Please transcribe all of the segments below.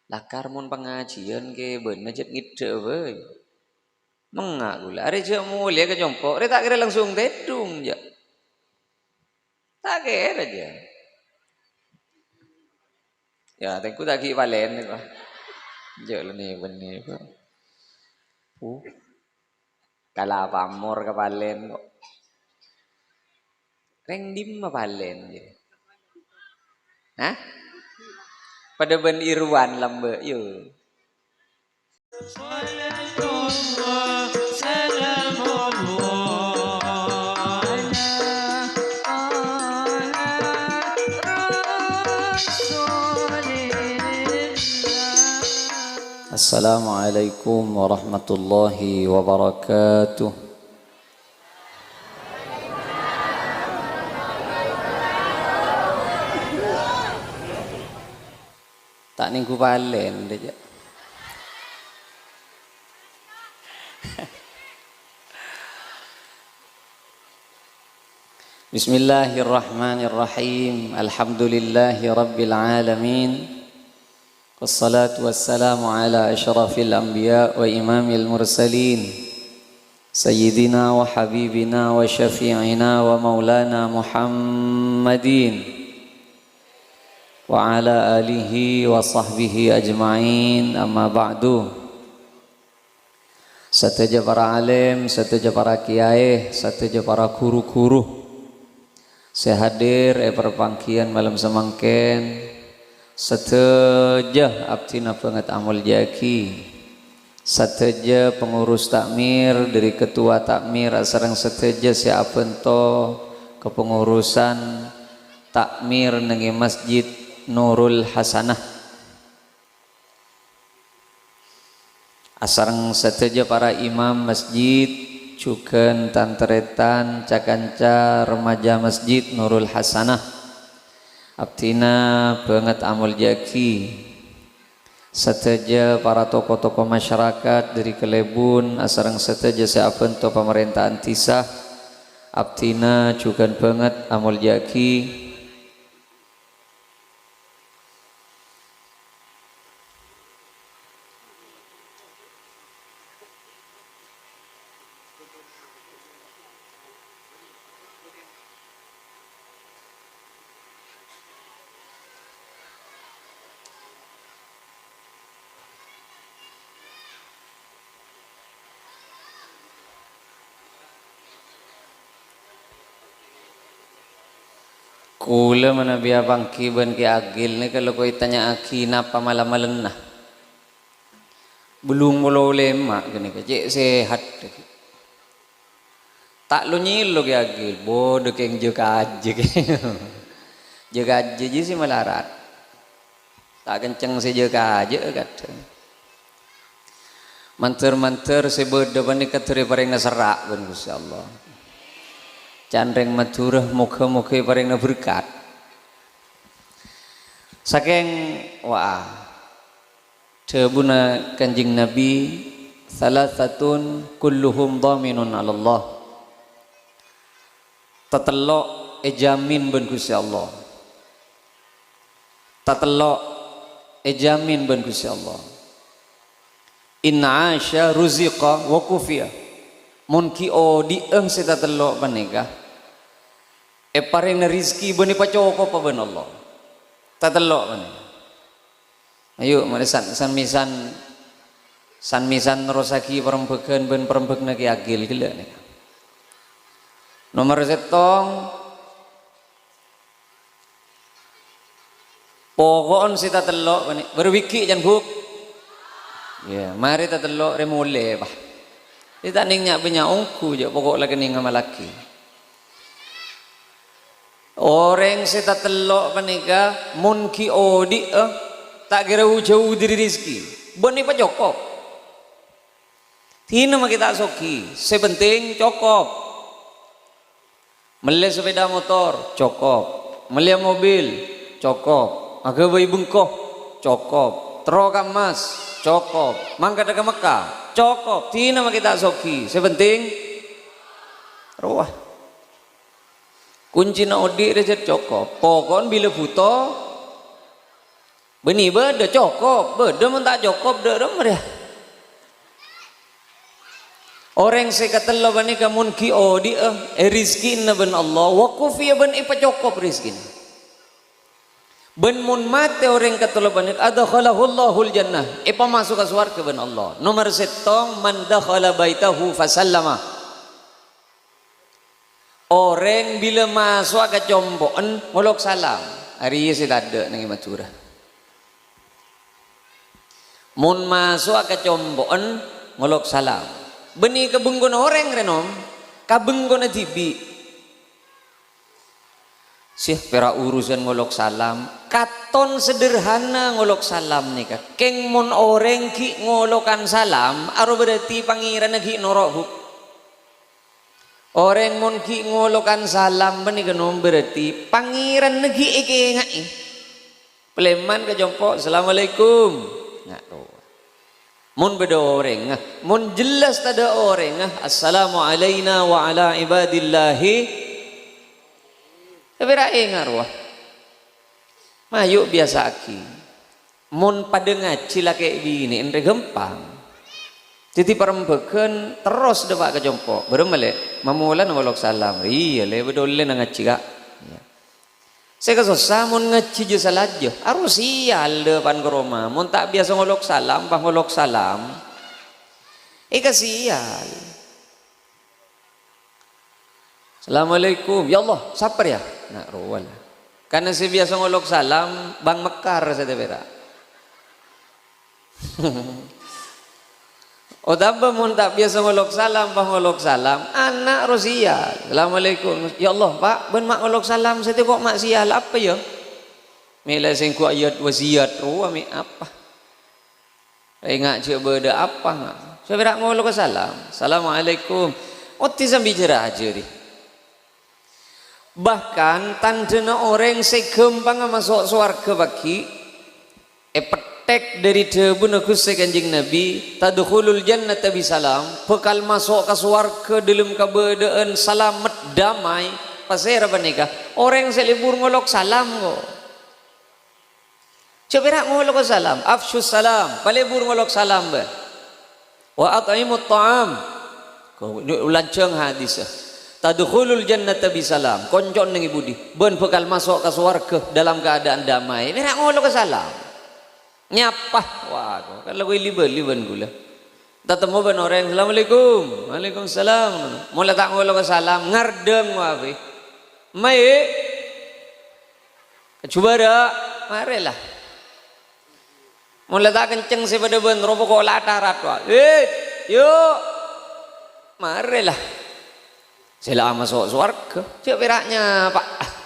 Lakar mun pengajian ke bener jet ngide weh. Mengak gula. Are je mulia ke jongkok, re tak kira langsung tedung je. Tak kira aja. Ya, tengku tak ki palen ni kok. Je lah ni benih kok. Kalah pamor ke palen kok. Reng dim ma palen je. Hah? Pada ben Irwan lambe yo. Assalamualaikum warahmatullahi wabarakatuh. Tak ninggu palen dia. Bismillahirrahmanirrahim. Alhamdulillahi rabbil alamin. Wassalatu wassalamu ala asyrafil anbiya wa imamil mursalin. Sayyidina wa habibina wa syafi'ina wa maulana Muhammadin. Wa ala alihi wa sahbihi ajma'in, amma ba'du. Sateja para alim, sateja para kiai, sateja para guru-guru, saya hadir perpangkian malam semangken. Sateja abdina banget amal jaki, sateja pengurus takmir dari ketua takmir asarang sateja siapento kepengurusan takmir nengi masjid Nurul Hasanah. Asarang sateja para imam masjid, cuken tanteretan cakanca remaja masjid Nurul Hasanah. Abtina banget amal jaki. Sateja para tokoh-tokoh masyarakat dari Kelebun, asarang sateja siapento pemerintahan Tisah. Abtina cuken banget amal jaki. Kula mana biar bangki ban ki agil ni kalau kau tanya aki napa malam malenah belum mula lemak gini kecik sehat tak lu nyilo ki agil bodoh keng jaga aja jaga aja je si melarat tak kenceng si jaga aja kata manter sebeda bani kateri paring naserak ban Gusti Allah. Candreng madurah muka-muka paring berkat. Saking wah tebuna kanjing Nabi salasatun kulluhum dhaminun 'ala Allah. Tatelok ejamin ben Gusti Allah. Tatelok ejamin ben Gusti Allah. Inna asya ruziqa wa kufiya. Mun ki o dieng sita telok panika paring na rizki bani pacoko pa ben Allah tatelok panika ayo mari san misan rosaki perembegan ben perembegna ki agil gila nika nomor setong pokon sita telok panika berwiki jan buk ya mari ta telok remole bah. Dia tak ningnya punya ongku je pokok lagi ning malaki. Orang seta telok panika mun ki odi tak kira jauh dari rezeki. Boni pa cokop. Tina mah kita soki, sepenting cokop. Mele sepeda motor cokop, mele mobil cokop, aga bayi bengkoh cokop, teroka emas cokop, mangkat ke Mekah cokop, tina mah kita soki, sepenting ruah. Kunci na odi rejet cokop, pokon bila buto Beni beda cukup, beda mun tak cukup dah dia. Orang sekatelo bani kamun ki odi rizki na ben Allah wa kufi ben ipa cukup rizki. Ben mun mate orang katelo bani adkhalahu Allahul jannah ipa masuk ke surga ben Allah. Nomor 7 man dakhala baitahu fasallama. Orang bila masuk ke combokan ngolok salam. Hari ini saya tak ada nang Madura. Mun masuk ke combokan ngolok salam. Beni kabenggon orang renom, kabenggon tibi. Sih pera urusan ngolok salam, katon sederhana ngolok salam nih kak. Keng mon orang ki ngolokan salam, aro berarti pangeran ki norok huk. Orang mon ki ngolokan salam beni genom berarti pangeran ki eke ngai. Peleman ke jompo, assalamualaikum. Nggak tahu. Mun beda orang, mun jelas tada orang, assalamu alayna wa ala ibadillahi. Tapi ngarwah. Mayuk biasa aki. Mun pada ngaji lah kayak gini, ente gempang. Jadi perembakan terus depak ke jompo. Beremale, mamulan ngolok salam. Iya le, bedole nang ngaji kak. Saya kesusah mun ngaji je salah je. Harus sial depan ke rumah. Mun tak biasa ngolok salam, bah ngolok salam. Sial. Assalamualaikum. Ya Allah, sabar ya. Nak rawal. Karena saya biasa ngolok salam, bang mekar saya tebera. Oh tambah mun tak biasa ngolok salam, bah ngolok salam, anak rosial. Assalamualaikum. Ya Allah, Pak, ben mak ngolok salam, saya kok mak sial apa ya? Mila sing ku ayat wasiat ami apa? Ingat cik beda apa ngak? Saya berak ngolok salam. Assalamualaikum. Oti sambil bicara aja di. Bahkan tandana orang segempang masuk surga bagi petek dari debu Gusti Kanjeng Nabi tadkhulul jannata bisalam bekal masuk ke surga dalam keberadaan selamat damai pasir apa nikah orang selibur ngolok salam kok coba ngolok salam afsyus salam palibur ngolok salam ba wa at'imut ta'am kau ulanceng hadis tadkhulul jannata bisalam koncon ning ibudi ben bekal masuk ke surga dalam keadaan damai berak ngolok salam nyapah wah kan lagu liban gula tatemu ben orang assalamualaikum waalaikumsalam mulai tak ngolok salam ngardeng wae mai coba dah marilah mulai tak kenceng si pada ben robo kok latarat wah yuk marilah sila masuk surga cek beraknya pak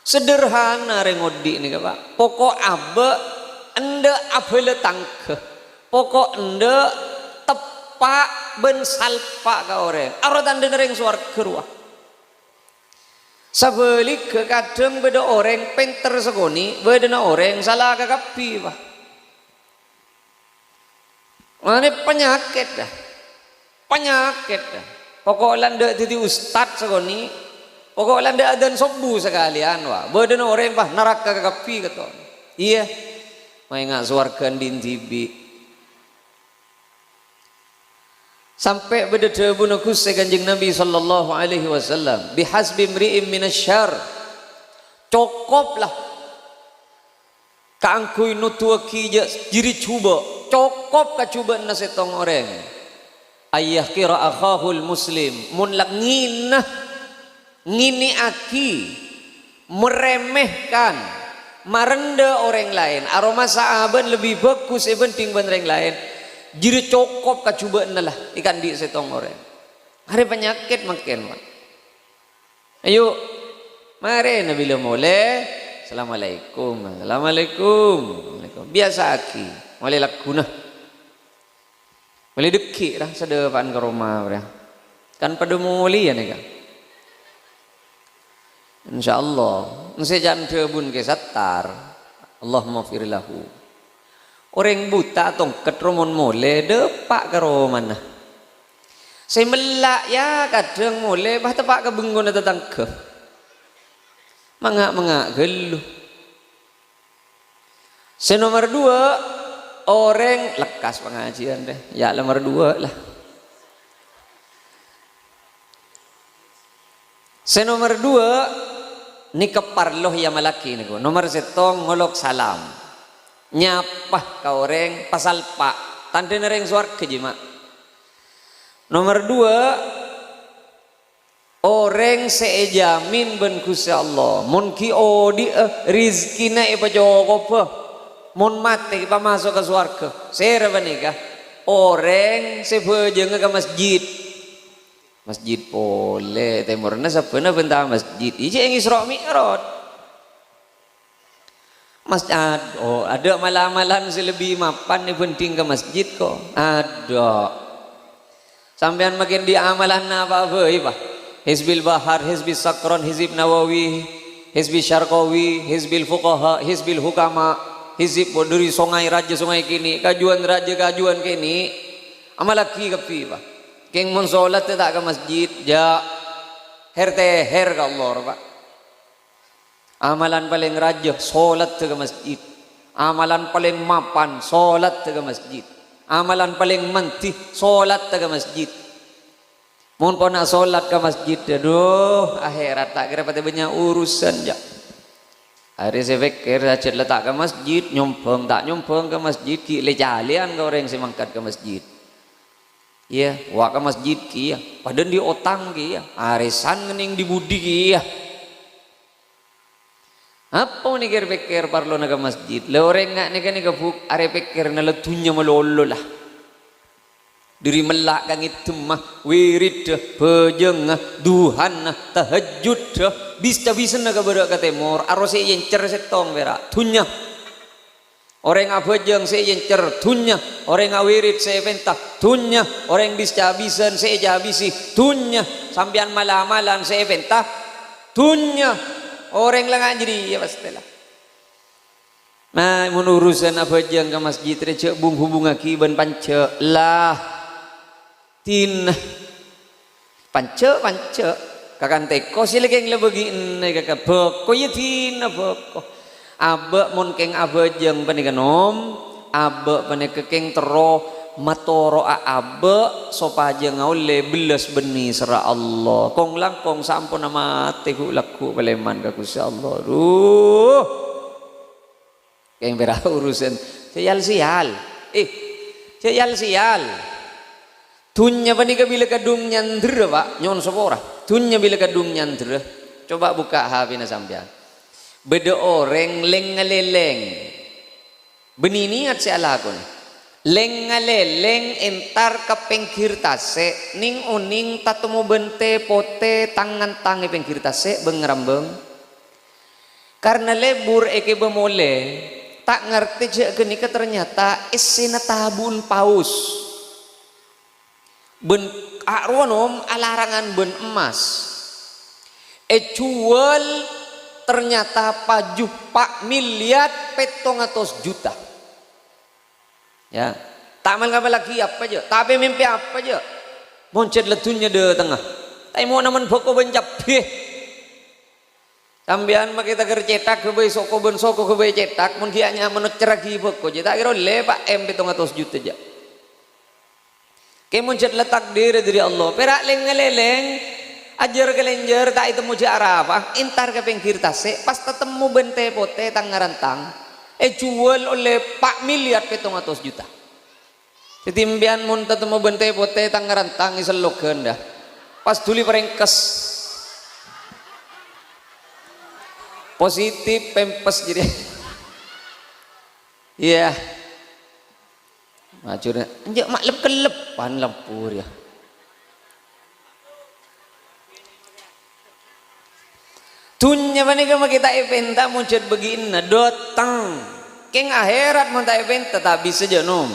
sederhana rengodi nih pak pokok abe ende abele tangke pokok ende tepak ben salpa ka orang arotan denering surga ruah sabalik ke kadang beda orang pinter segoni beda orang salah kakapi pak ini penyakit dah pokok landa jadi ustad segoni pokok landa adan sobu sekalian wah beda orang bah neraka kakapi kata iya mai ngak surga din tibi sampai beda debu Gusti Kanjeng Nabi sallallahu alaihi wasallam bihasbi mri'im minasyarr cukuplah kaangkui nutua kija jiri cuba cukup kacubaan nasetong orang ayah kira akhahul muslim mun lak ngini aki meremehkan merenda orang lain aroma sahabat lebih bagus dibanding orang lain jadi cukup kacubaan lah ikan di setong orang hari penyakit makin ayo mari Nabi mulai assalamualaikum biasa aki mulai lakunah mulai dekik dah sedepan ke rumah kan pada muli ya nih kan insyaallah nasi jam debun ke satar Allahumma firlahu orang buta tongkat romon mole depak ke romana saya melak ya kadang mole bah tepak ke benggon datang ke mangak geluh Nomor 2, orang lekas pengajian deh. Ya nomor 2 lah. Nomor 2 ni keparloh ya malaki niku. Nomor 1 ngolok salam. Nyapa ka orang pasal pak tanda nereng suar kejima. Nomor 2 orang sejamin ben Gusti Allah. Mun ki odi rizkina ipa jogopa. Mun mati ipa masuk ke surga. Sera banika orang sebejeng ke masjid. Masjid boleh temurna sapena bentang masjid. Ije yang Isra Mi'raj. Masjid ada malam-malam selebih mapan ni penting ke masjid kok. Ada. Sampean makin di amalan apa-apa iba. Hizbil Bahar, Hizbil Sakron, Hizib Nawawi, Hizbil Syarqawi, Hizbil Fuqaha, Hizbil Hukama, Hizib Boduri sungai raja sungai kini, kajuan raja kajuan kini. Amalaki kapi iba. Keng mun solat tak ke masjid ja her ka Allah Pak. Amalan paling raja solat ke masjid. Amalan paling mapan solat ke masjid. Amalan paling mentih solat ke masjid. Mun pona solat ke masjid aduh akhirat tak kira pati banyak urusan ja. Hari saya fikir saja letak ke masjid nyumpeng tak nyumpeng ke masjid ki le jalian ke orang semangkat ke masjid. Iya, wa ke masjid ki ya. Padahal di otang ki ya. Arisan ngening di budi ki ya. Apa ni pikir parlo na ke masjid. Le orang ngak ni kan ni kebuk are pikir na letunya melolo lah. Diri melak kang itu mah wirid pejeng duhan tahajud bisa na ka berak ka temor arose yencer setong bera tunya. Orang abajeng saya yencer tunya, orang awirid saya pentah tunya, orang bisa-bisan saya jabisi tunya, sambian malam-malam saya pentah tunya, orang lang jadi ya pastilah. Nah, menurusan abajeng ke masjid recek hubung aki ban panca lah, tin panca kakan teko sila keng lebegi ene kakak beko ya tin beko. Abe mun keng abe jeng panikanom abe panikeng tero matoro abe sopaje ngaule belas beni sera Allah kong langkong sampun nama tehu laku paleman ka Gusti Allah duh keng bera urusan sial tunya panika bila kadung nyandra Pak nyon sopora tunya bila kadung nyandra coba buka HP na sampean. Beda orang lengaleleng beni niat si alakon lengaleleng entar ke pengkir tase ning uning tatumu bente pote tangan tangi pengkir tase bengerambeng karena lebur eke bemole tak ngerti cek kenika ternyata isina tabun paus ben arwonom alarangan ben emas jual ternyata pajuh pak miliar 700 juta ya tak mal lagi apa aja tapi mimpi apa aja moncet letunya de tengah tapi mau naman poko bencap sambian kita kercetak ke bayi soko ben soko ke bayi cetak mun kianya menut ceragi poko cetak kira le pak M 700 juta aja ke moncet letak diri dari Allah perak leng ajar kelenjer tak itu muja arafah intar ke pinggir tase pas ketemu bente pote tangarantang jual oleh pak miliar 700 juta ketimbian mun ketemu bente pote tangarantang iselogan dah pas tuli perengkes positif pempes jadi iya macurnya anjak maklep kelepan lampur ya tunya panika kita eventa muncul begini dotang keng akhirat monta eventa tak bisa jenom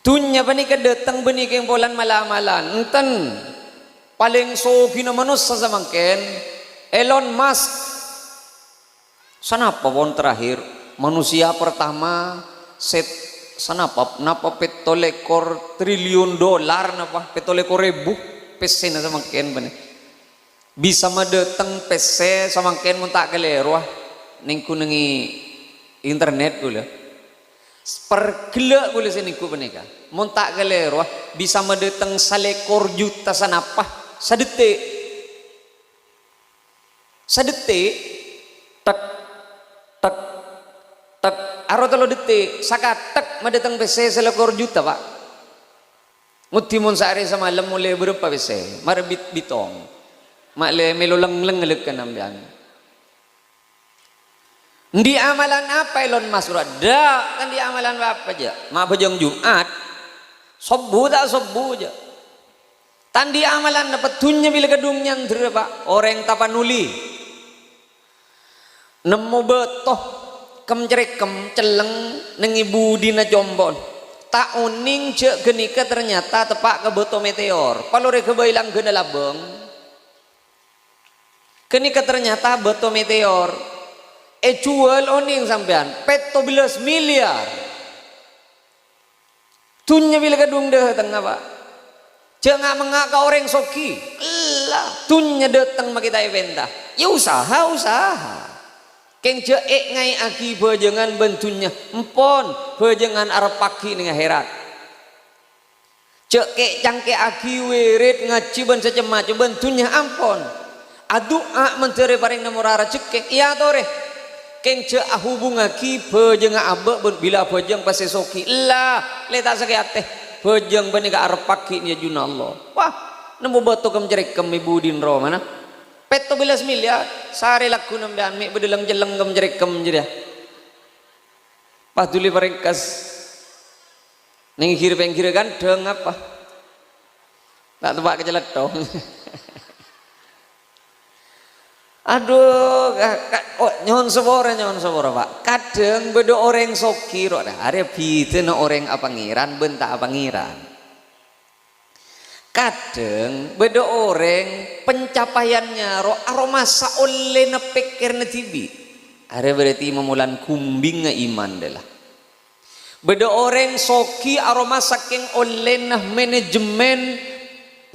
tunya panika datang benih keng polan malam-malam enten paling sogi na manusia samangken Elon Musk sanapa pon terakhir manusia pertama set sanapa napa petolekor triliun dolar napa petolekor ribu pesen samangken benih bisa madeteng PC samangken mun tak keleruah ning kunengi internet gula pergelak gula seniku penika mun tak galero bisa mendeteng salekor juta sanapah sadetik tek tek tek aro telo detik sakatek mendeteng PC salekor juta pak mutimun sehari semalam mulai berapa PC marbit bitong makle meloleng-leng ngelekan ambian di amalan apa Elon Musk ada kan di amalan apa aja mak bejong Jumat sobu tak sobu aja tandi amalan dapat tunya bila gedungnya pak orang tapanuli nemu betoh kemcerekem celeng nengibu dina jombon tak uning cek genika ternyata tepak ke beto meteor palore kebailang gena labeng kenika ternyata beto meteor jual oning sampean peto 12 miliar tunya bila gedung deh tengah pak jangan mengaka orang soki lah tunya datang makita eventa ya usaha keng cek ngai aki bejangan bentunya empon bejangan arep paki ning akhirat cek kek cangke aki wirid ngaji ben secema bentunya ampon adua menteri paring namurara cekek iya tore keng cek hubung aki bejangan abe bila bejang pasti soki lah letak sakit teh bejang benika arep paki nya juna Allah wah nemu batu kemcerik ibu din ro mana peto 12 miliar sare laku nambian mi bedelang jeleng kemcerik jadi pas duli paringkas ning kiri pengkiri gandeng apa tak tebak kejelet dong aduh oh nyon sebora pak kadang bedo orang soki ro ada bite no orang apangiran bentak apangiran kadang bedo orang pencapaiannya ro aromasa oleh nepekir na tibi ada berarti memulan kumbing iman delah bedo orang soki aroma saking oleh nah manajemen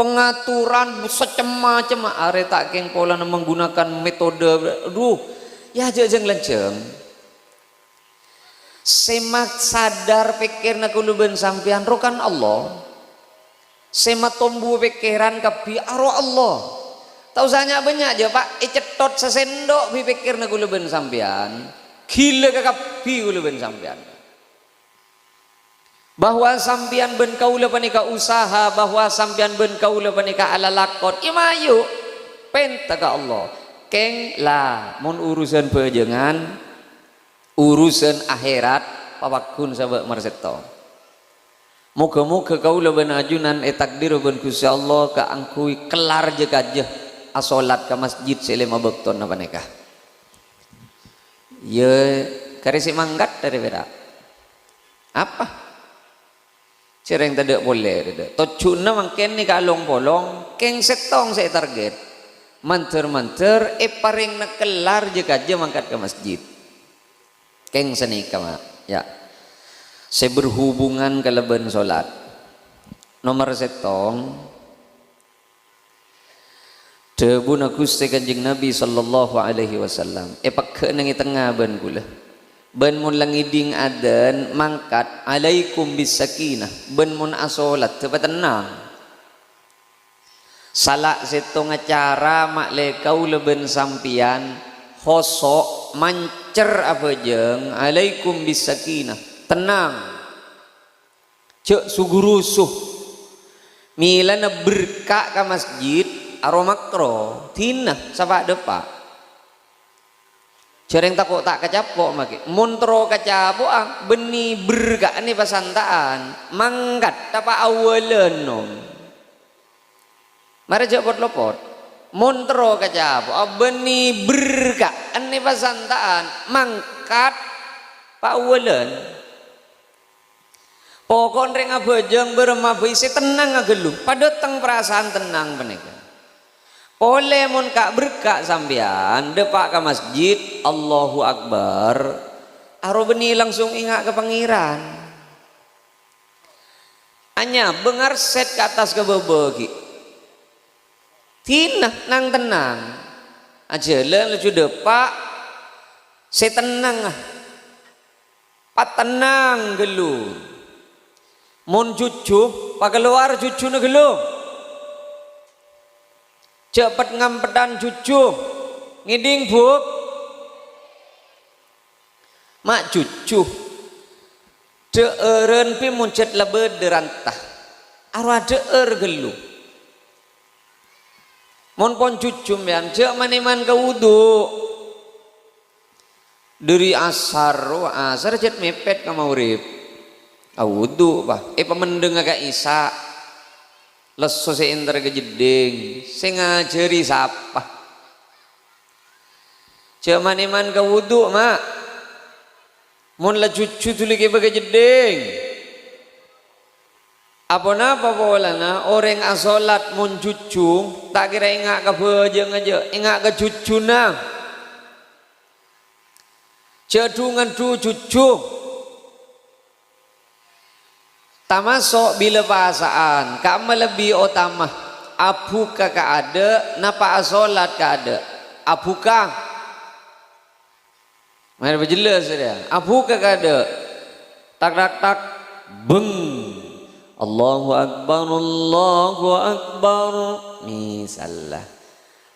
pengaturan secema-cema are tak keng pola menggunakan metode aduh ya jeng lenceng semak sadar pikir nak kuluben sampean rokan Allah semak tombu pikiran kapi aro Allah tahu sanya banyak aja pak cetot sesendok pikir nak kuluben sampean gila ke kapi kuluben sampean bahwa sampian ben kaula panika usaha bahwa sampian ben kaula panika ala lakon imayu penta ka Allah keng lah mun urusan bejengan urusan akhirat papakun sabak marseto moga-moga kaula ben ajunan takdir ben Gusti Allah ka angkui kelar je kajeh asolat ka masjid selema bekton apa nikah ye karisi manggat dari beda apa cereng tidak boleh tocuna mangken ni kalong bolong keng setong saya target manter paring nak kelar je kaje mangkat ke masjid keng senika mak ya saya berhubungan ke leben solat nomor setong debu Gusti Kanjeng Nabi sallallahu alaihi wasallam pakke nang tengah ban kula ben mun langiding adan mangkat alaikum bisakinah ben mun asolat tepat tenang salak setong acara makle kau leben sampian khosok mancer apa jeng alaikum bisakinah tenang cek sugurusuh milana berkak ke masjid aromakro tina sapa depak cereng takut tak kacapok maki montro kacapok beni berga ni pasantaan manggat tapa awalan nom mari jawab lopot montro kacapok beni berga ni pasantaan mangkat pa awalan pokon reng abajang bermabisi tenang agelu pada teng perasaan tenang penika oleh mun kak berkak sampean depak ke masjid Allahu Akbar aro beni langsung ingat ke pangeran hanya bengar set ke atas ke bebegi tina nang tenang aja le lucu depak saya tenang patenang gelu. Mun cucu pak keluar cucu na gelu. Cepet ngampetan cucu ngiding buk mak cucu deeren pi muncet lebe derantah arwah deer gelu mon pon cucu mian cek maniman ke wudu dari asar jet mepet ka maurib wudu bah pemendeng agak isa leso se inter ke jeding se ngajari sapa cek maniman ke wudu mak mun la cucu tuli ke bagai jeding apa bolana orang asolat mun cucu tak kira ingat ke bejeng aja ingat ke cucu na cedungan tu cucu tamasok bila bahasaan kamu lebih utama abuka ka ada napa asolat ka ada abuka mari berjelas dia abuka ka ada tak tak tak beng Allahu akbar misallah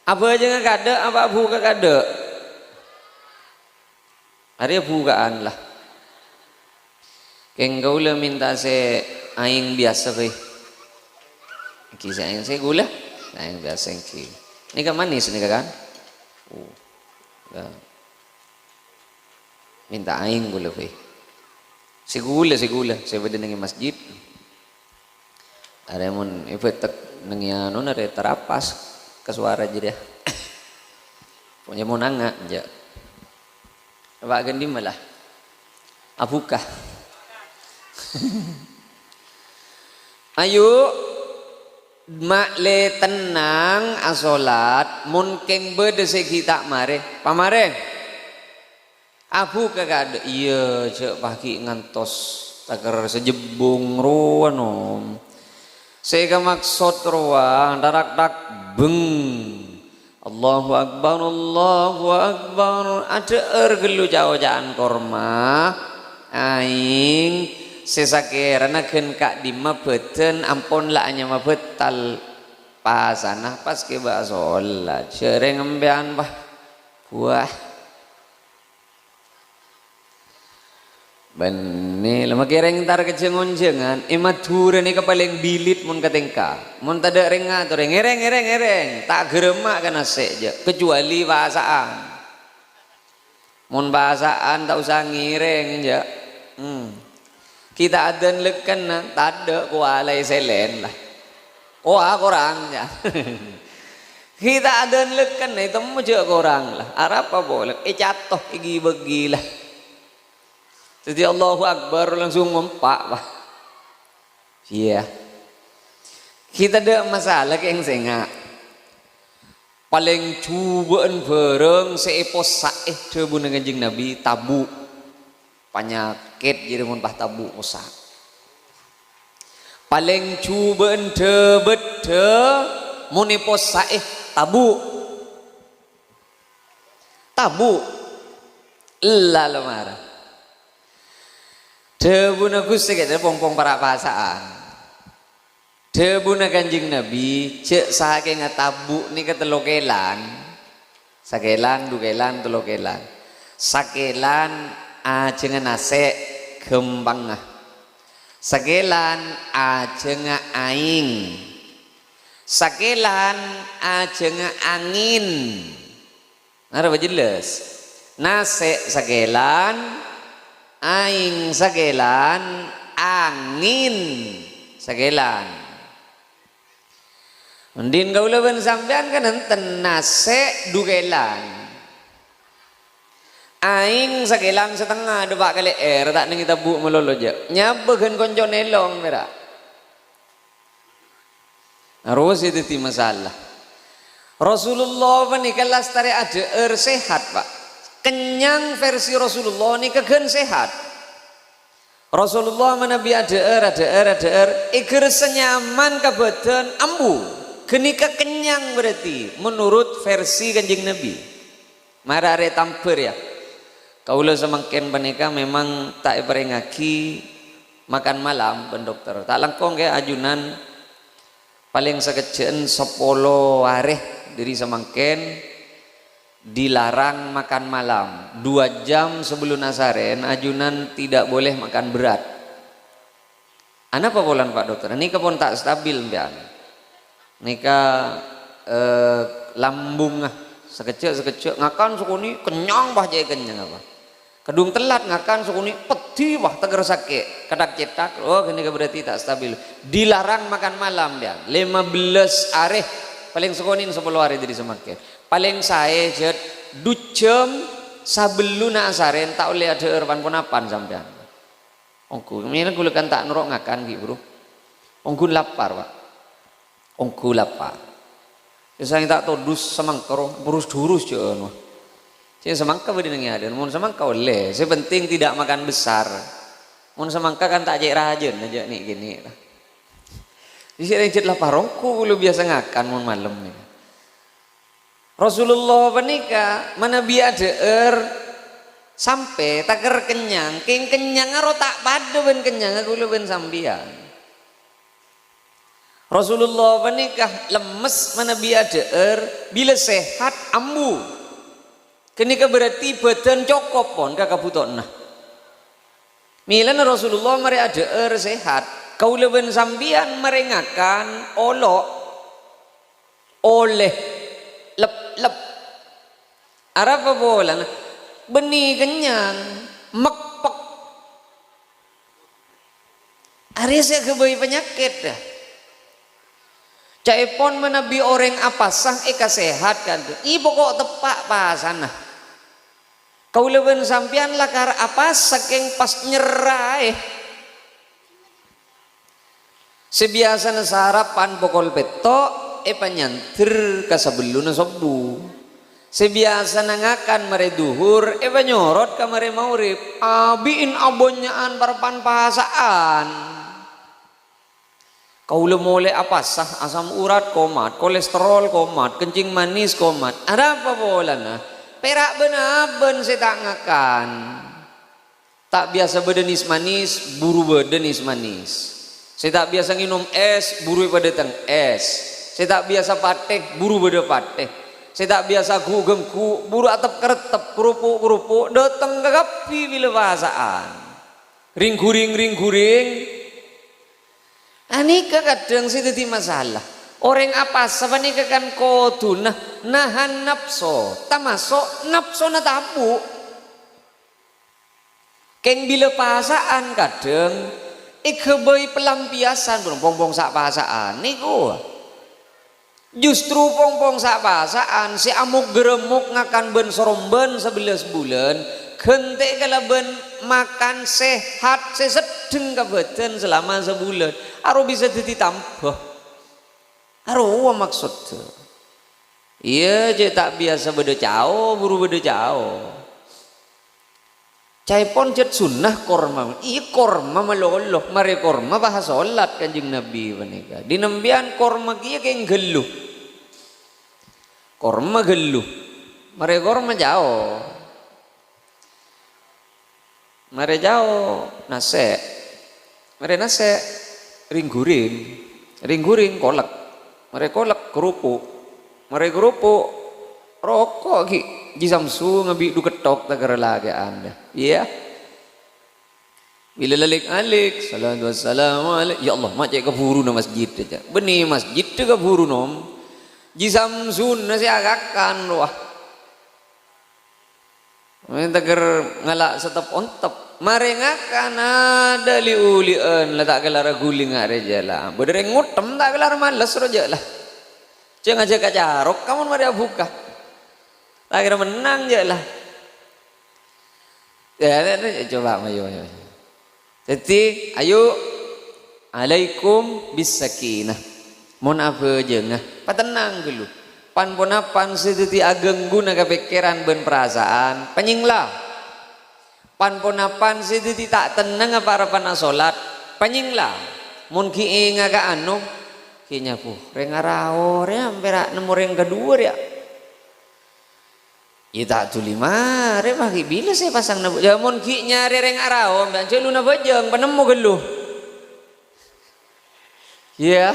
apa aja ka ada apa abuka ka ada hari bukaan lah keng gaula minta se aing biasa ke kisah aing se gula aing biasa ki ini kan manis nih kan minta aing gula ke segula saya beda dengan masjid ada mun efek dengan anu ada terapas ke suara jadi punya mau nanga aja Pak Gendi malah abukah ayo makle tenang asolat mungkin berdesek kita mare pamare abu kagak ada iya cek pagi ngantos takar sejebung ruan om saya maksud ruang darak dak beng Allahu akbar ada ergelu jauh-jauhan korma aing sesakirana ken kak di mabeten ampun lah hanya mabetal pasanah pas ke basolat sering ngembean bah buah bani lama kireng tar kecengon-cengan imature ni paling bilit mun katengka mun tada renga tu ngereng tak geremak kana seja kecuali bahasaan mun bahasaan tak usah ngireng aja kita adan lekan na tada kualai selen lah korangnya kita adan lekan na itu mu je korang lah arab apa boleh jatuh igi begilah jadi Allahu Akbar langsung ngompak bah iya kita ada masalah ke yang sengak paling cubaan bareng seepos saeh debu dengan kanjeng Nabi tabu penyakit jadi mun bah tabu usah paling cubaan debet de mun epos saeh tabu lalu marah debuna Gusti kita pompong para bahasaan debuna kanjeng Nabi cek sahake ngatabu ni ketelokelan sakelan dukelan telokelan sakelan ajengan nase gembang sakelan ajenga aing sakelan ajenga angin nara jelas nase sakelan aing sagelan angin sagelan undin gaula ben sampean kan enten nase dugelan aing sagelan setengah dua kali tak nang kita bu melolo aja nyabegan konco nelong mera harus itu ti masalah Rasulullah menikah lastari ada sehat pak kenyang versi Rasulullah ini kegen sehat Rasulullah menabi ada iker senyaman ke badan ambu genika kenyang berarti menurut versi kanjeng Nabi marare tampir ya Kaula semangken menika memang tak perengaki makan malam ben dokter. Tak langkong ke ajunan paling sekecen 10 hari dari semangken dilarang makan malam 2 jam sebelum asaren ajunan tidak boleh makan berat. Apa bolan Pak dokter? Nika pun tak stabil mbian. Nika lambung sekecil ngakan sukuni kenyang bah jaya kenyang apa. Kedung telat ngakan sukuni peti wah teger sakit kadak cetak ini berarti tak stabil. Dilarang makan malam dia 15 hari paling sekonin 10 hari dari semakin paling saya jet 2 jam sebelum asaren tak boleh ada erpan ponapan sampean ongku ini aku kan tak nurok ngakan gitu bro ongku lapar Pak ongku lapar saya tak tahu dus semangkero burus durus je saya semangka berdiri ada, mun semangka oleh. Saya penting tidak makan besar. Mun semangka kan tak jek rajin aja nih gini. Di sini jek lapar rongku lu biasa ngakan mun malam nih. Rasulullah menika mana biadeer sampai taker kenyang, kenyang aro tak padu ben kenyang aku lu ben sambian. Rasulullah menika lemes mana biadeer bila sehat ambu. Kenika berarti badan cokop pon kakak buton nah. Milan Rasulullah mari ada sehat. Kau leben sambian merengakan olok oleh lep. Arab apa bolan? Beni kenyang mekpek. Ari saya kebayi penyakit dah. Caipon menabi orang apa sang eka sehat kan? I pokok tepak pasana. Kau leben sampian lakar apa saking pas nyerah sebiasa sarapan pokol petok panyantir kasabeluna sobu sebiasa nangakan mere duhur nyorot ka mere maurib abiin abonyaan parpan pasaan kau lemole apa sah asam urat komat kolesterol komat kencing manis komat ada apa bolana perak benaben saya tak ngakan tak biasa bedenis manis buru bedenis manis saya tak biasa minum es buru pada teng es saya tak biasa pateh buru pada pateh saya tak biasa gengku buru atap keretep kerupuk datang ke kapi bila bahasaan ring guring anika kadang saya jadi masalah orang apa sebenarnya kan kotu nahan nafsu tamasuk nafsu na tabu keng bila pasaan kadang ikebay pelampiasan pong sak pasaan niku justru pong sak pasaan si amuk geremuk ngakan ben soromben 11 bulan gente kalaben makan sehat sesedeng kabetan selama sebulan aro bisa ditambah Aruh maksud iya je tak biasa beda jauh buru beda jauh caipon jet sunnah korma iya korma malolok mari korma bahas sholat kanjeng Nabi menika dinembian korma kia kayak geluh korma geluh mari korma jauh mari jauh nase mari nase ring guring kolak mereka kolak kerupuk rokok ki jisamsu ngabi du ketok tak lagi anda iya bila alik salatu wassalamu alaik ya Allah mak cek keburu na masjid aja benih masjid tu keburu nom jisamsu nasi agakan wah minta ger ngalak setep ontep marengakan ada liulian lah tak kelar guling ada je lah berdering ngutem tak kelar males roja lah jangan aja kacarok kamu mari buka tak kira menang je lah ya coba ayo jadi ayo alaikum bisakinah mon apa jengah patenang dulu pan ponapan sedeti ageng guna kepikiran ben perasaan penyinglah pan ponapan sedeti tak tenang apa harapan salat penyinglah mun ki ngaga anu kinya pu rengarao re hampir nemu reng kedua ya Ita tu lima, pagi bila saya pasang na jamon ki nyari reng araw, mbak celu na bajang panemu geluh. Ya.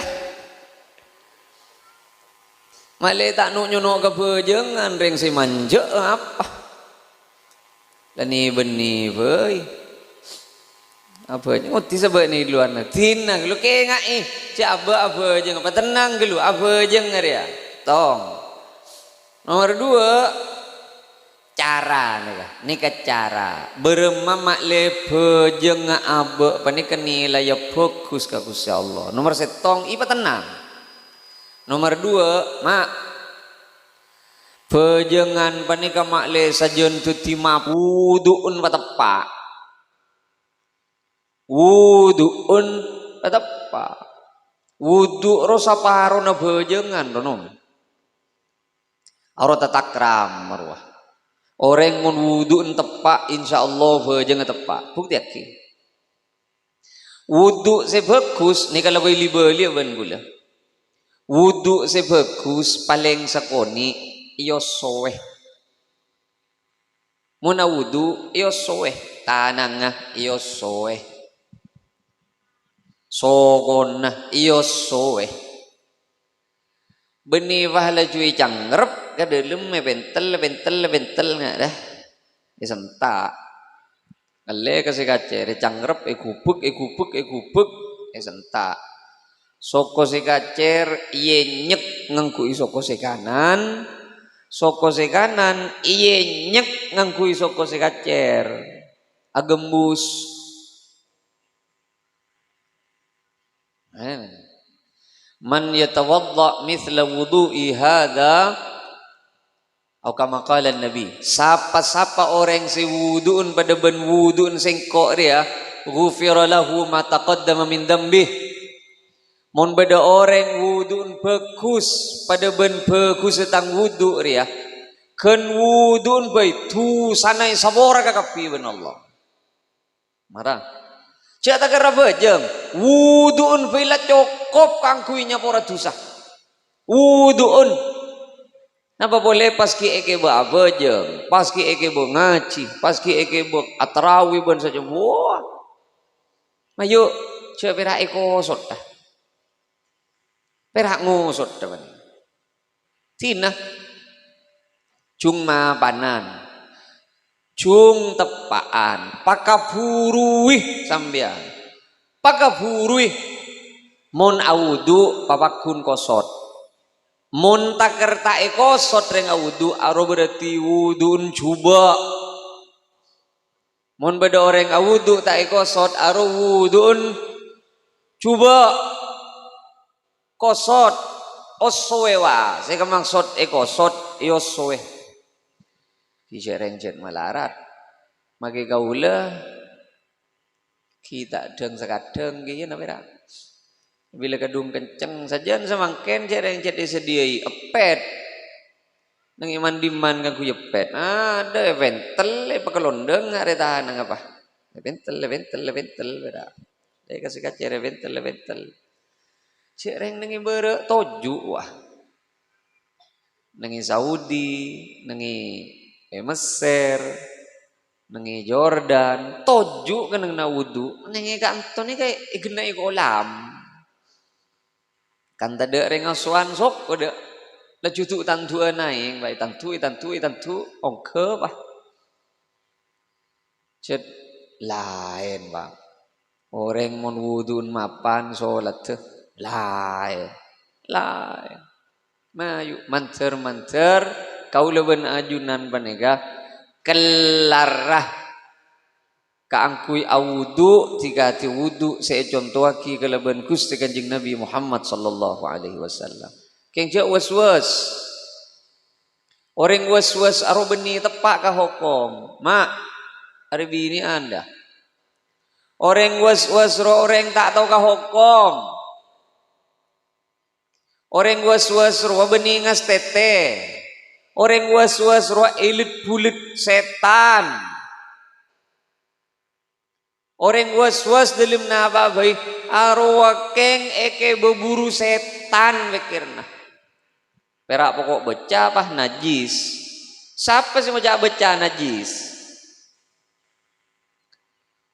Male tak nu nyono ke bejengan reng si manja apa? Lani beni boy. Apa oh tisa ni luar na tina lu ke ngai cak apa jeng apa tenang gelu apa jeng ya. Tong. Nomor 2 cara nika cara beremamak lepe jeung abe panika nilai fokus ka Gusti Allah. Nomor 1 ipa tenang. Nomor 2 mak pejengan panika mak le sajeun tu timah wuduun patepa. Wuduun patepa. Wudu ro saparona bejengan ronom. Aro tatakram marwah. Orang mun wudu tepak insyaallah bejengan tepak. Bukti aki. Wudu se bagus ni kalau beli ban gula. Wudu se bagus paling sakoni iyo soeh. Mun wudu iyo soeh tanangah iyo soeh. Sogona iyo soeh. Beni wahla cuy cangrep kadelem bentel nga dah. Disentak. Kale kasih kacer cangrep gubek sentak. Soko si kacer iye nyek ngangkui soko si kanan. Soko si kanan iye nyek ngangkui soko si kacer. Agembus. Man yatawadda mithla wudu'i hadha atau kama qala Nabi, sapa orang si wudu'un pada ben wudu'un sengkok dia, ghufira lahu ma taqaddama min dambih. Mun beda orang wudu'un bagus pada ben bagus tentang wudu' dia, kan wudu'un baik tu sanai sabora kakapi ben Allah. Marah. Cak tak kira bejeng, wudu'un bila cukup kangkuinya pora dosa. Wudu'un. Napa boleh paski eke ba bejeng, paski eke ba ngaji, paski eke ba atrawi ban saja. Wah. Mayu cak perak eko sot dah. Perak ngosot dah ban. Tina. Cung mapanan. Cung tepaan, pakaburuih sambian. Pakaburuih mon awudu papakun kosot. Mon taker tae kosot reng awudu aro berarti wudun coba. Mon beda orang awudu tae kosot aro wudun coba. Kosot osoewa. Saya maksud kosot iyosoe. Dijereng-jeng melarat mage gaula kita deng sekadeng kieu namanya bila kadung kenceng saja semangken jereng-jeng disediai epet nang iman diman kan ku yepet ada ventel pakelondeng are tahan apa ventel beda dai kasih kacere ventel jereng nang beure toju wah nang Saudi nang Mesir, nengi Jordan, toju kan nang wudu, nengi kanton ni kay ignai kolam. Kan tada reng asuan sok kode, laju tu tantu naing, baik tantu, ongke bah. Cet lain bang, orang mon wudun mapan solat tu lain. Mayu manter. Kau leben ajunan panega kelarah kaangkui awudu jika ti wudu saya contoh ki keleben Gusti Kanjeng Nabi Muhammad sallallahu alaihi wasallam. Kengja was-was. Orang was-was aro beni tepak ka hukum. Mak, hari bini Anda. Orang was-was ro orang tak tahu ka hukum. Orang was-was ro beni ngas tete. Orang was-was roh elit bulit setan. Orang was-was dalam napa baik arwakeng eke berburu setan pikirna. Perak pokok beca apa najis. Siapa sih mau baca najis?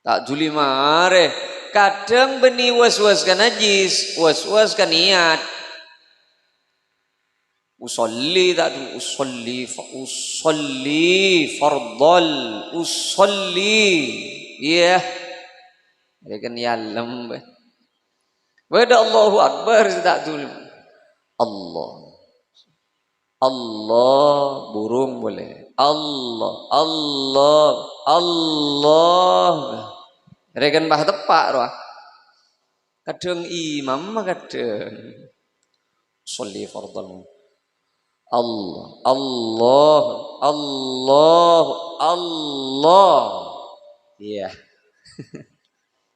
Tak juli mare. Kadang beni was-was kan najis, was-was kan niat. Usolli tak tu usolli fardal usolli. Iya. Dia kan yalam. Beda Allahu Akbar tak tu. Allah. Allah burung boleh. Allah, Allah, Allah. Rekan bah tepak roh. Kadang imam kadang sholli fardhan. Allah, Allah, Allah, Allah. Iya.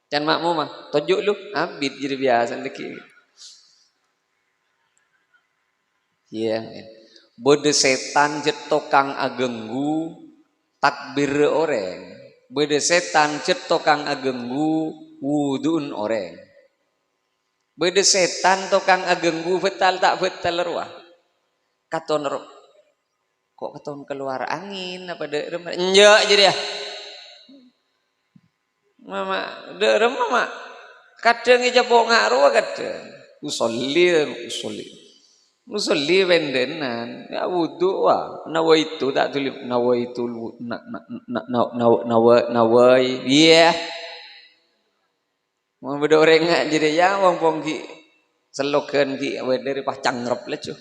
Jangan makmum mah, tojuk lu, abid jadi biasa ndeki. Iya. Bode setan jetokang agenggu takbir orang. Bode setan jetokang agenggu wudun orang. Bode setan tokang agenggu betal tak betal ruah. Katon kok katon keluar angin apa de enjak jadi ya. Mama de mama kadang aja bongak ruah kadang. Usolli bendenan ya wudu wa nawaitu tak tulis nawaitu nawai iya mau beda orang ngak jadi ya wong pongki selogan ki dari pah cangrep lecu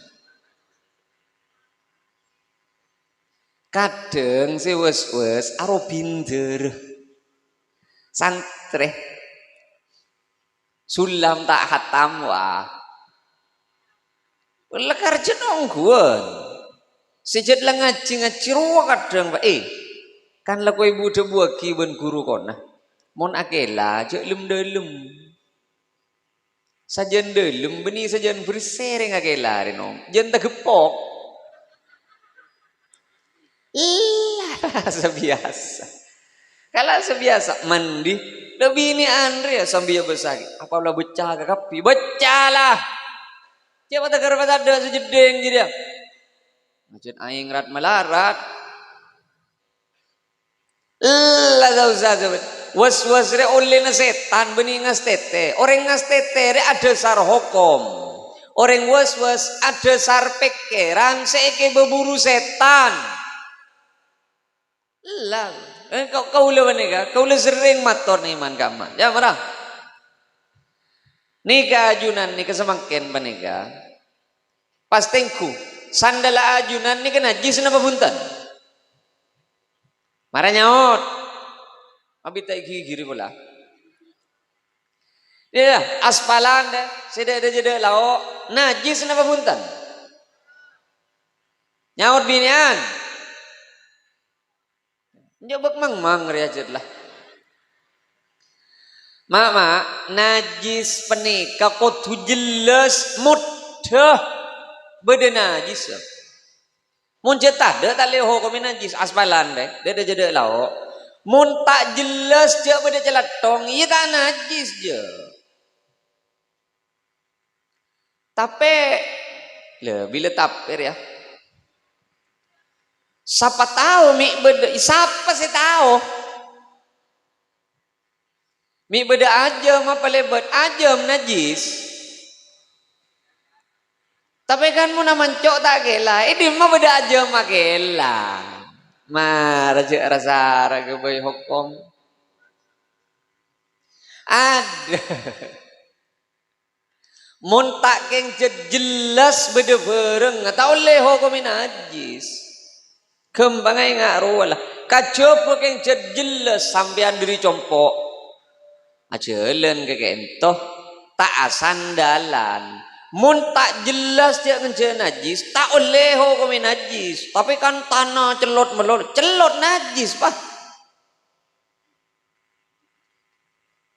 kadang si wes aro binder santre sulam tak hatam wah lekar jenong guan sejat lah ngaji ruang kadang pak kan lah koi budak buah kiban guru kona mon akela cek lem dalam sajan dalam beni sajan bersering akela reno jen tak gepok lah sebiasa kalau sebiasa mandi lebih ini Andre ya sambil besar apalah becah ke kapi becalah siapa tak kerja ada sejedeng jadi ya macam aing rat melarat lah gak usah was re oleh na setan bening ngas tete orang ngas tete re ada sar hukum orang was ada sar pikiran seike berburu setan lah kau lewan nika kau le sering mator nih man kaman ya marah nika ajunan nika semakin panika pastengku sandal ajunan nika najis napa buntan marah nyaut abita gigi pula ya aspalan deh sida ada jeda lao najis napa buntan nyaut binian njobak mang riajat lah mama najis penika kudu jelas mudah beda najis mun cetak de tak leho kami najis aspalan deh de jeda lao mun tak jelas je beda celatong iya tak najis je tapi le bila tapir ya siapa tahu mi beda siapa sih tahu mi beda ajam apa lebat ajam najis tapi kan mu mancok tak gela ini mah beda ajam mah gela mah raja rasa raga boy hukum ada mun tak keng jelas beda bareng atau leho kami najis kembangai ngaruh lah kacopo keng jelas sampean diri compok ajalan ke kentoh tak asandalan mun tak jelas dia kenca najis tak oleho kami najis tapi kan tanah celot melot celot najis pak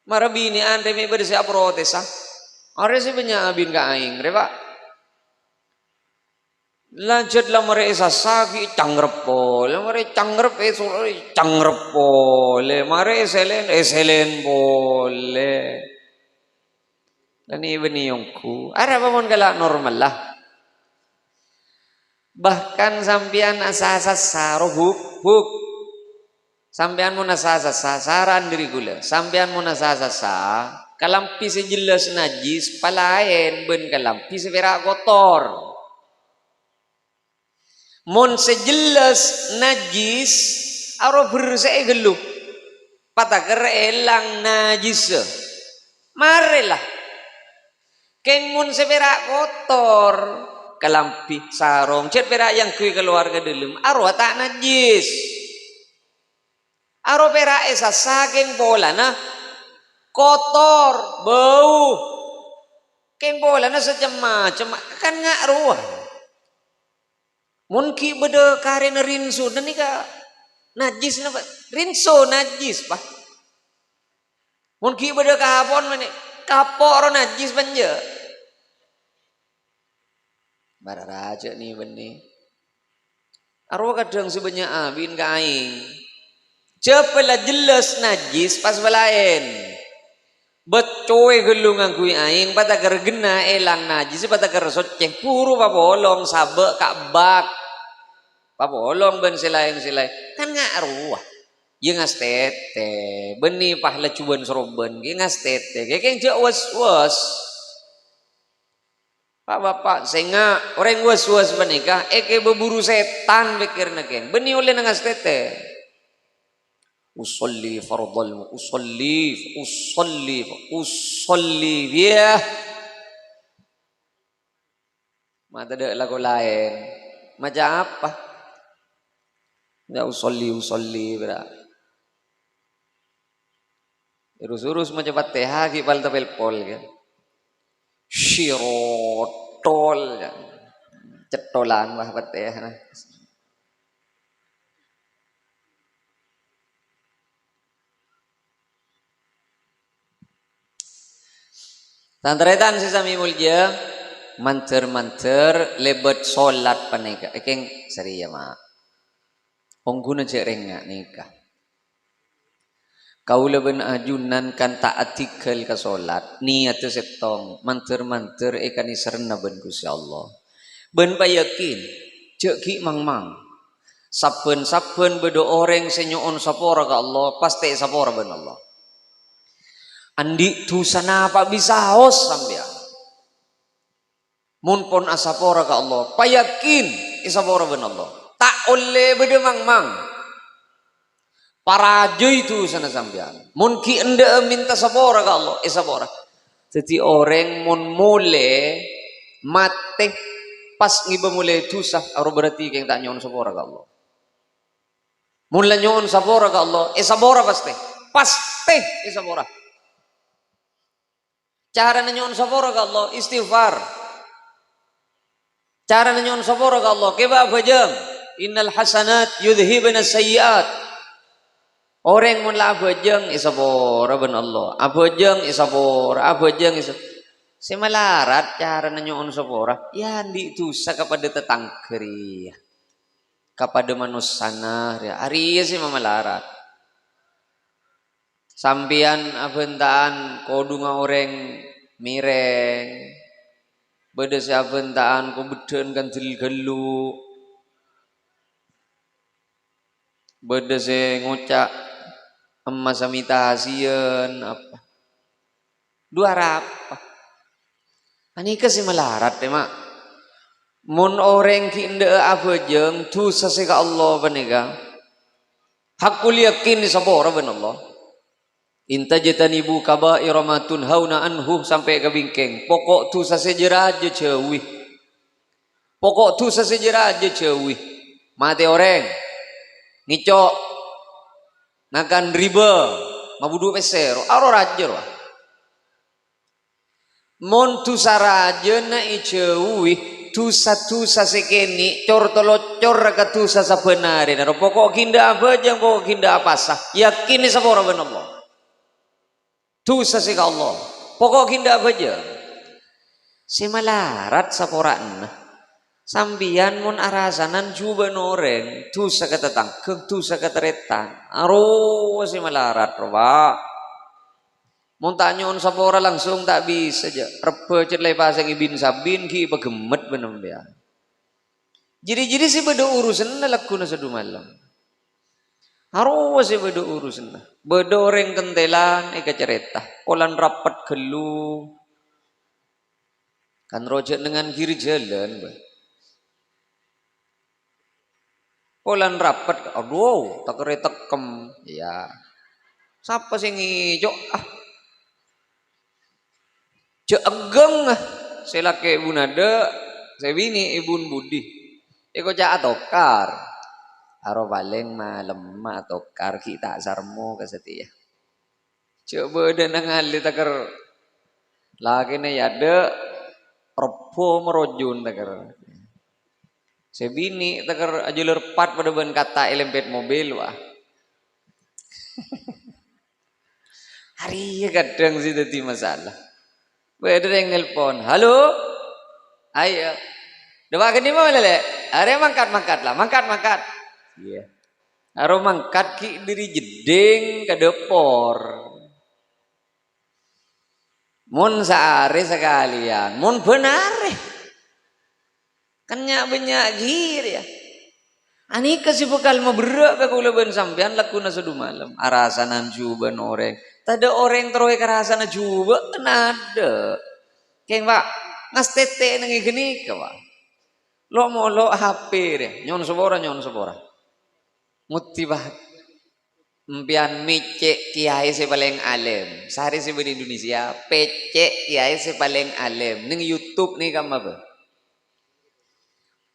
marabi ini ande mi bersi protes ah are si banyak abin ka aing re pak lanjut lah mereka sasagi cangrepo lah mereka cangrep cangrepo le mare selen boleh dan ini yongku ada apa mon galak normal lah Bahkan sampean asa-asa saro huk sampean mun asa-asa saran diri gula sampean mun asa-asa kalampi sejelas najis palaen ben kalampi seberak kotor. Mun sejelas najis aro bersih geluh pataker elang najis marilah keng mun seberak kotor kalampi sarong cet berak yang kui keluarga dalam aro tak najis aro berak esa saking bola nah kotor bau keng bola nah secema-cema kan ngak ruah mun ki bede karen rinso dan nika najis na rinso najis pak mun ki bede kahapon mani kapor najis banja bararaja nih benih arwah kadang sebanyak abin ka aing cepela jelas najis pas balain becoy gelung angkui aing pada gergena elang najis pada gersoceng puru pabolong sabe kabak pabolong ben selain kan ngak arwah ye ngas tete benih pahla cuban soroben ge ngas tete ge keng cek was Pak bapak senga orang was menikah eke berburu setan pikirna keng beni oleh nangas tete usolli fardal usolli ya mata dek lagu lain macam apa ya usolli berak urus macam patah ki pal tapel pol kan Syirotol cetolan wah pateh nah. Tantretan sesami mulja manter lebet solat panika ekeng sariya ma ongguna cerengga nikah kau leben ajunan kan taatikel ke solat niat setong manter ikan iserna ben Gusti Allah ben payakin cek ki mang saben bedo orang senyoon sapora ke Allah pasti sapora ben Allah andi tu sana apa bisa hos sampean mun pon asapora ke Allah payakin isapora ben Allah tak oleh bedo mang para itu sana sampean mun ki ende minta sapora ke Allah sapora jadi orang mun mule mate pas ngiba mule dosa aro berarti keng tak nyon sapora ke Allah mun la nyon sapora ke Allah sapora pasti sapora cara nyon sapora ke Allah istighfar cara nyon sapora ke Allah keba bajam innal hasanat yudhibuna sayyiat orang mun la abajeng isapora ben Allah abajeng isapora semalarat cara nanyoon sapora ya di dosa kepada tetangkeri kepada manusana ya ari sih mamalarat sampian abentaan kodunga orang mireng beda si abentaan ko beden kan gelu beda si ngocak emas samita hasieun apa dua apa anika si melarat teh mak mun orang ki ende abajeng tu saseka Allah panika hakul yakin sapora ben Allah intajtanibu kaba'ira ma tunhauna anhu sampai ke bingkeng pokok tu sasejera aja ceuwih pokok tu sasejera aja ceuwih mate orang ngicok nakan riba mabudu pesero aro rajer wah mon tu saraje na icewi tu satu sasekeni cor tolocor ka tu sasabenare na pokok kinda abajang pokok kinda apasah yakin sapora ben Allah tu saseka Allah pokok kinda abajang semalarat saporana sambian mun arasanan juba noreng tu sakatatangkeng tu sakateretan aro si malarat roba mun tanyon sapora langsung tak bisa aja rebe cet lay pasang ibin sabin ki pagemet benem ya Jadi sih beda urusan na laku na sadu malam. Harus sih beda urusan na. Beda orang kentelan eka cerita. Olan rapat gelu. Kan rojak dengan kiri jalan. Olan rapat, aduh, tak kere tekem. Ya. Siapa sih ngijo? Ah. Cek ageng ah. Saya laki ibu nada, saya bini ibun budi. Iko cak atokar. Aro paling malam atokar kita sarmo kesetia. Coba ada nangali takar lagi nih ada repo merojun takar. Saya bini takar ajulur pat pada ban kata elempet mobil wah. Hari ya kadang sih tadi masalah. Ada yang nelpon, halo, ayo. Dewa gini mau lele, are mangkat lah, mangkat. Iya. Aro mangkat ki diri jeding ke depor. Mun saare sekalian, mun benar. Kanya banyak gir ya. Ani kasih bekal mau berak ke kula ben sampean laku na sadu malam. Arasanan juba noreng. Tada orang teroe karasanan juba kenada. Keng pak ngas tete nengi geni ke pak. Lo mau lo HP deh, nyon sebora. Muti bah, empian micek kiai se paling alim. Sehari se di Indonesia, pecek kiai se paling alim. Ning YouTube nih kamu apa?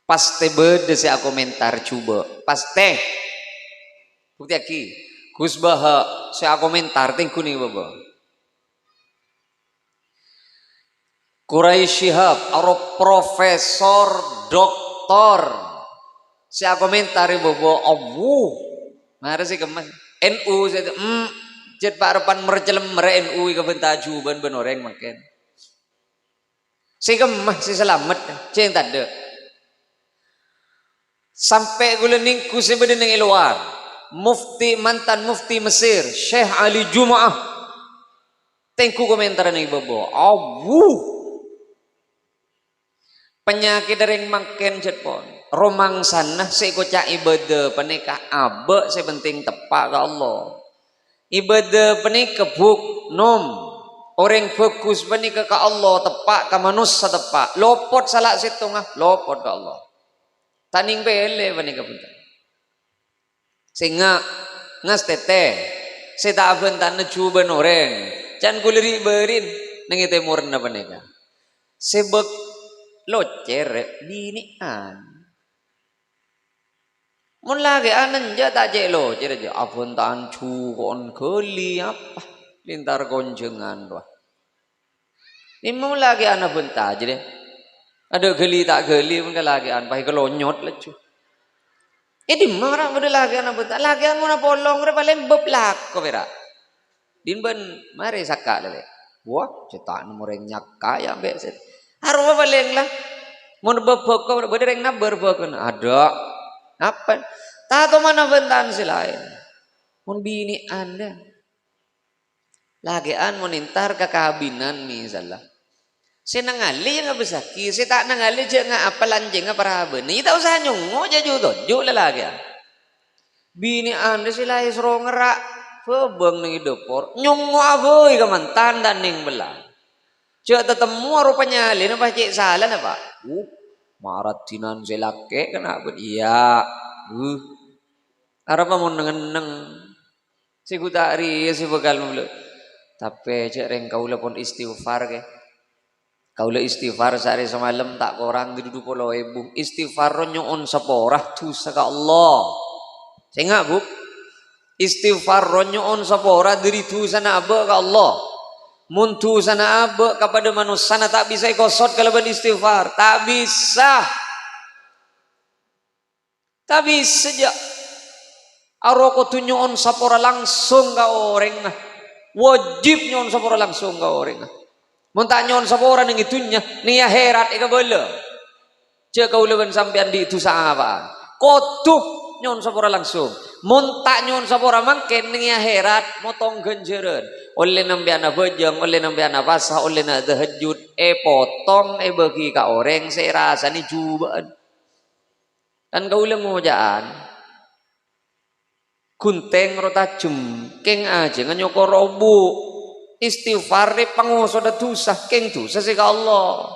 Paste bede saya komentar coba. Paste, bukti aki. Gus Baha saya komentar tingku nih baba. Quraisy Shihab, aro profesor, doktor. Saya komentari bobo awu. Mari sih kemas. NU saya jet pak repan mercelem mere NU ke bentaju ban benoreng makin. Si kemas si selamat ceng tade. Sampai gulening ku sebede nang luar. Mantan mufti Mesir, Syekh Ali Jumaah. Tengku komentar nang bobo. Awu. Penyakit dari makin jetpon romang sana seikoca ibadah penikah abe sepenting tepak ke Allah ibadah penikah buk nom orang fokus penikah ke Allah tepak ke manusia tepak lopot salah setengah lopot ke Allah taning pele penikah punten sehingga ngas tete seta abentan nejuban orang can kuliri berin nengi temur na penikah sebek locer binian mun lagi anan ja tak je locer aja abon tan cu kon geli apa lintar konjengan doa ini mun lagi anak benta aja deh ada geli tak geli mun lagi an pai kelonyot lecu di marah udah lagi anak benta lagi an mun polong re paling beblak ko bera din ben mari sakak lele wah cetak nomoreng nyakka ya beset harus paling lah mau bebok kau berdereng nabar bebok ada apa tato mana bentan selain mun bini anda lagi an monintar ke kabinan misalnya saya nangali yang besaki saya tak nangali jangan apa lanjeng apa raben ini tak usah nyungo aja juto jual lagi bini anda selain serong ngerak bebeng nih depor nyungo aboy ke mantan dan ning belah cak tetemu rupanya lain apa cek salah apa marat dinan selake kenapa iya apa mau neng si kutari si bekal mulu tapi cek reng kaula pun istighfar ke kaula istighfar sehari semalam tak korang di duduk pulau ibu istighfar nyoon seporah tu saka Allah sehingga bu istighfar nyoon seporah diri tu sana abe ke Allah muntu sana abe kepada manusia sana tak bisa ikosot kalau beristighfar tak bisa je aroko tu nyon sapora langsung ka orang wajib nyon sapora langsung ka orang mun tak nyon sapora ning itunya ning akhirat ika bala je kau leben sampean di itu apa kotuh nyon sapora langsung mun tak nyon sapora mangken ning akhirat motong genjeureun oleh nambiana bejeng oleh nambiana pasah oleh na tahajud potong bagi ka orang saya rasa ni cubaan Dan kau ulang mojaan kunteng rotajem keng aja nganyoko robu istighfar re pangoso da dosa keng dosa sih Allah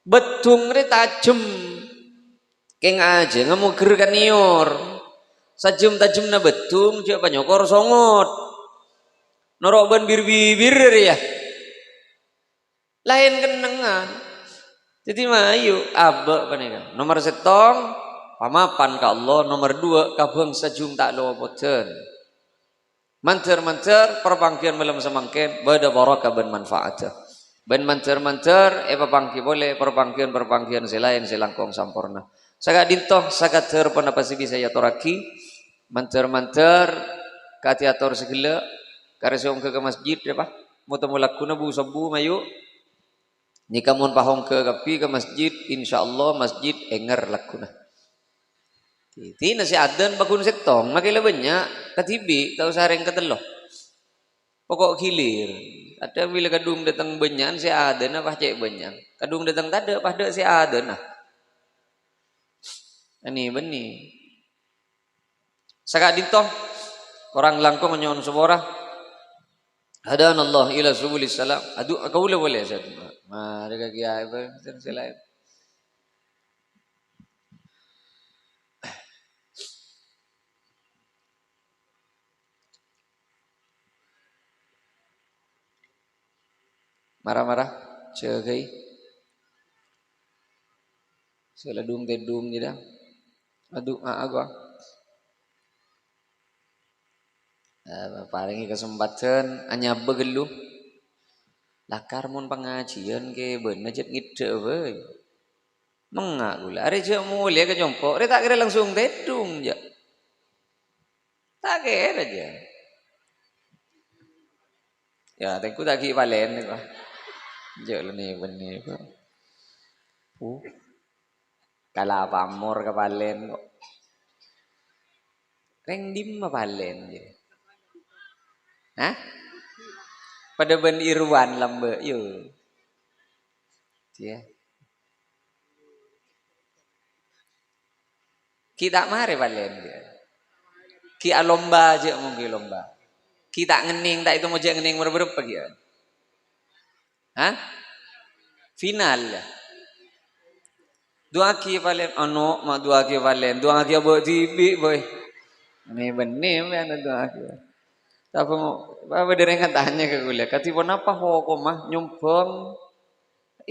betung re tajem keng aja ngamu gerkan nior tajem na betung coba nyokor songot noroban bibir ya lain kenengan jadi mayu abak panika nomor setong pamapan ka Allah nomor dua kabang sajum tak lo boten manter perpangkian malam semangkin bada barakah ben manfaat ben manter pangki boleh perpangkian selain selangkong sampurna saga dintoh saga ter panapasi bisa ya toraki manter katiator segala karesong ke masjid ya pak mau temu lakuna bu sabu mayu jika mun pahong ke kapi ke masjid insyaallah masjid enger lakuna Tina si adan bakun setong makila banyak katibi tahu sareng keteloh pokok hilir ada bila kadung datang banyak si adan apa cek banyak kadung datang tada pada si adan nah ini benih sakak dintoh orang langkong nyon seborah hadan Allah ila subulis salam adu kau boleh satu mari kaki apa selain marah-marah cegai seladung tedung gitu aduh agak paling kesempatan hanya begelu lakar mun pengajian ke bener jet ngide we mengak gula are je mulia ke jongkok re tak kira langsung tedung ya tak kira aja ya tengku tak ki palen ni kok je ni benih kok kala pamor ke palen kok reng dim palen je hah pada ben irwan lambe yo ya kita mare palen dia ki alomba je mungkin lomba kita ngening tak itu mau je ngening berapa ya hah final ya dua ki palen ano ma dua ki palen dua ki abo tibi boy ini benih mana dua ki tapi apa dereng tanya ke kuliah katipun apa ho mah nyumpeng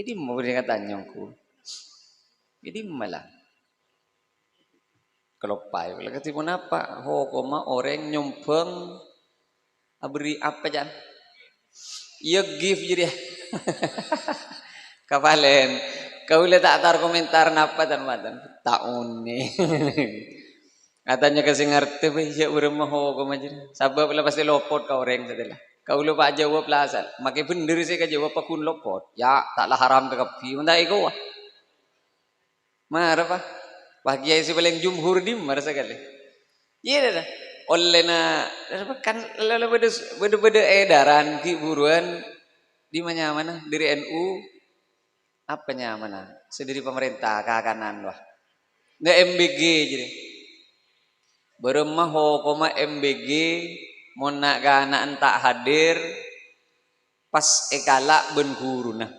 ini mau dereng tanya ku ini malah kelopai kalau katipun apa ho mah orang nyumpeng beri apa jan iya gift jadi kapalen kau lihat tak tar komentar napa dan tak uni katanya kasih ngerti ya urang maho ko majir sabab lah pasti lopot kau orang setelah kau lupa jawab lah asal makai bener sih ka jawab pakun lopot ya taklah haram ke kapi menda iko marah apa bahagia si paling jumhur di marah sekali iya dah oleh na kan lalu beda edaran ki buruan di mana dari NU apanya mana sendiri pemerintah kanan wah nggak MBG jadi beremah ho koma MBG mau nak anak tak hadir pas ekala ben guru nah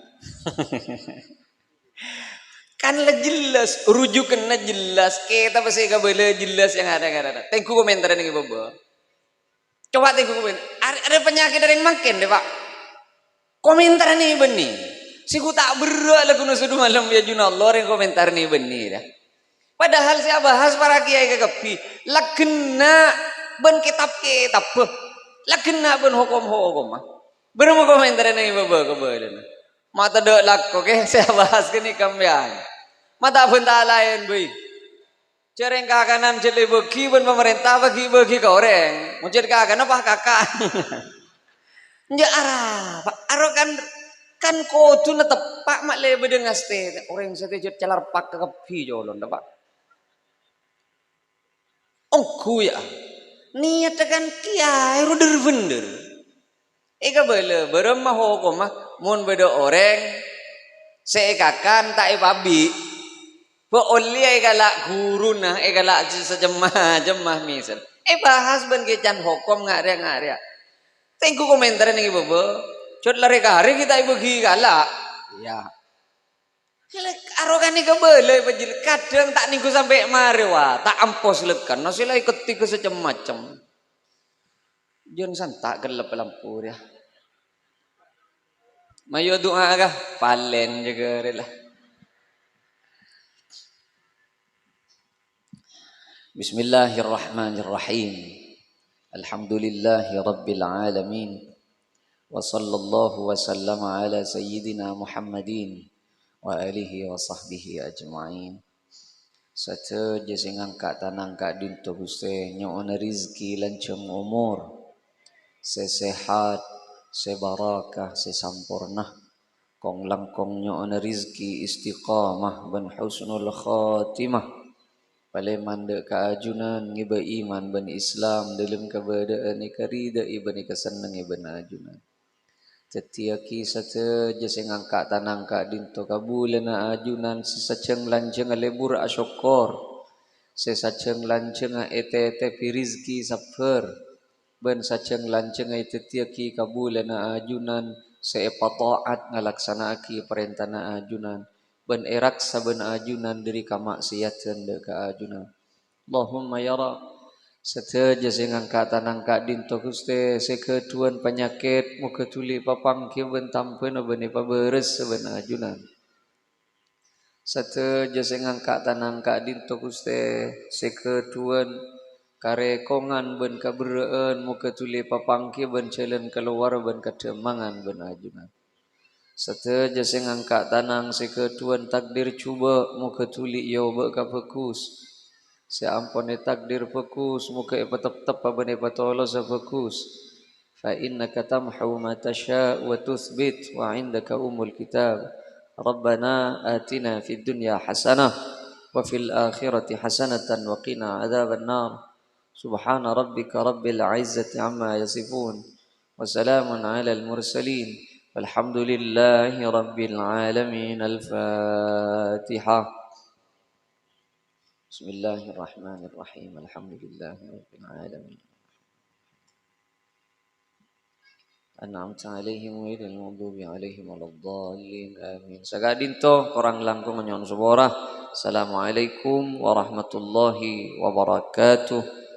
kan lah jelas rujukan jelas kita pasti kabel jelas yang ada tengku komentar ini bobo coba tengku komentar ada penyakit yang makin deh pak komentar ini benih si ku tak berat lagu nusudu malam ya junallah yang komentar ini benih dah padahal saya bahas para kiai kekepi lagena ben kitab lagena ben hukum mah berapa komentar ini bobo kabel mata dok lako ke saya bahas kini kambian mata pun tak lain boy cereng kakanan jadi bagi ben pemerintah bagi ke orang mau jadi kakanan apa kakak ya arah aro kan kotu na tepak mak lebe dengan ste orang sete celar pak kepi jolon dapat ku ya niat kan kiai ruder bener eka bela beremah hukum mah mun beda orang seekakan tak babi Bo oli ay galak guru na ay galak sejemah misal. Bahas ben kecan hukum ngarea. Tengku komentar nih ibu bo. Cot lari kari kita ibu gi galak. Ya. Arogan ni kebele penjil kadang tak niku sampai mari wah tak ampos lekan. Nasi lah ikut tiga macam. Jangan tak gelap lampu ya. Mayo doa kah? Palen juga lah. Bismillahirrahmanirrahim. Alhamdulillahi rabbil alamin. Wa sallallahu wa sallama ala sayyidina Muhammadin wa alihi wa sahbihi ajma'in. Satu jesi ngangkat tanang kak dinto guste nyo'ona rizki lanceng umur sesehat sebarakah sesampurna kong langkong nyo'ona rizki istiqamah ban husnul khatimah paleman de kaajunan ngiba iman ban Islam dalam keberadaan ikarida iban ikaseneng iban ajunan tetiaki sate jese ngangkat tanang kak dinto kabulan ajunan sesaceng lanceng lebur asyokor sesaceng lanceng ete pirizki saper ben saceng lanceng tetiaki kabulan ajunan seepataat ngalaksanaaki perintah ajunan ben erak saben ajunan diri kamaksiatan de ka ajunan Allahumma ya Rabb seteja sing angkat tanangka dinto Guste seketuan penyakit muka tuli papangki ben tampen beni paberes ben ajunan seteja sing angkat tanangka dinto Guste seketuan karekongan ben kabereen muka tuli papangki ben celen keluar ben kedemangan ben ajunan seteja sing angkat tanang seketuan takdir cuba muka tuli yo be kapekus seampone takdir fokus muka ipatap-tap abane patolo sa fokus fa innaka tamhu ma tasha wa tuthbit wa indaka umul kitab rabbana atina fid dunya hasanah wa fil akhirati hasanatan wa qina adzaban nar subhana rabbika rabbil izzati amma yasifun wa salamun alal mursalin walhamdulillahi rabbil alamin al-fatihah. Bismillahirrahmanirrahim. Alhamdulillahirabbil alamin. An'amta 'alaihim ghairil maghdubi 'alaihim waladdallin. Amin. Sagadinto korang langkung nyon subora. Assalamualaikum warahmatullahi wabarakatuh.